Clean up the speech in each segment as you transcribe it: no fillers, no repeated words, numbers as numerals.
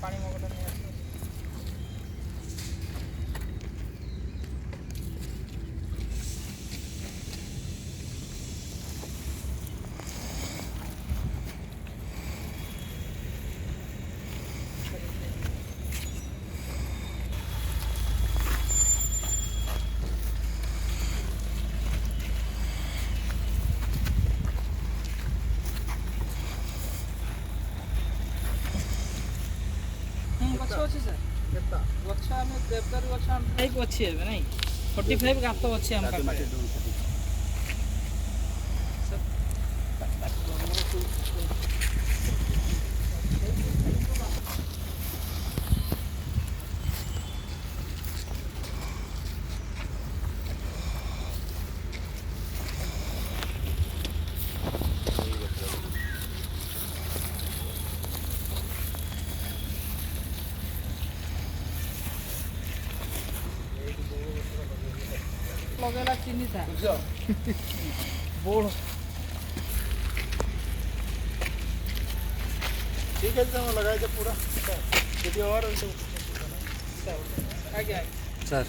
ପାଣି ମଗଟା ନେଇ ଆସିବ। ଗଛ ଅଛି ସାର୍, ଗଛ ଆମେ ଦେବଦାରୁ ଗଛ ଆମ ଟାଇପ୍ ଅଛି ଏବେ ନାଇଁ 45 ଗାତ ଅଛି ଆମ ପାଖରେ। लगेला चीनी था बोल ठीक है तो लगाए थे पूरा यदि और आगे सर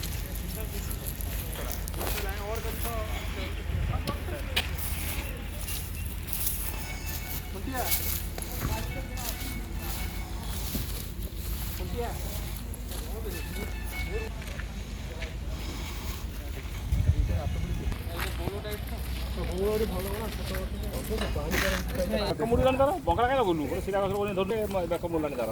और मुड़ी तार बंगला क्या लगुन सीधा धरले मुड़ानी तार